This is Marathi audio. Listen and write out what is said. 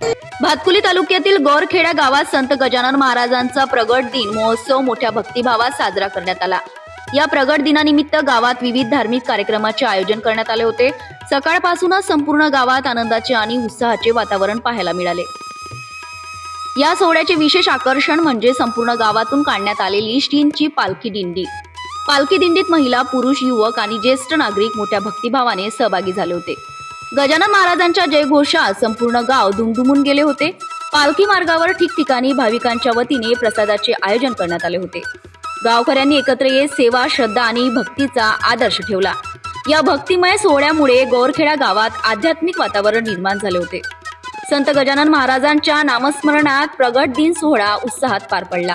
भातकुली तालुक्यातील गौरखेडा गावात संत गजानन महाराजांचा प्रगट दिन महोत्सव मोठ्या भक्तिभावात साजरा करण्यात आला। या प्रगट दिनानिमित्त गावात विविध धार्मिक कार्यक्रमाचे आयोजन करण्यात आले होते। सकाळपासूनच संपूर्ण गावात आनंदाचे आणि उत्साहाचे वातावरण पाहायला मिळाले। या सोहळ्याचे विशेष आकर्षण म्हणजे संपूर्ण गावातून काढण्यात आलेली श्रींची पालखी दिंडी। पालखी दिंडीत महिला, पुरुष, युवक आणि ज्येष्ठ नागरिक मोठ्या भक्तिभावाने सहभागी झाले होते। गजानन महाराजांच्या जयघोषात संपूर्ण गाव दुमदुमून गेले होते। पालखी मार्गावर ठिकठिकाणी भाविकांच्या वतीने प्रसादाचे आयोजन करण्यात आले होते। गावकऱ्यांनी एकत्र येत सेवा, श्रद्धा आणि भक्तीचा आदर्श ठेवला। या भक्तिमय सोहळ्यामुळे गौरखेडा गावात आध्यात्मिक वातावरण निर्माण झाले होते। संत गजानन महाराजांच्या नामस्मरणात प्रगट दिन सोहळा उत्साहात पार पडला।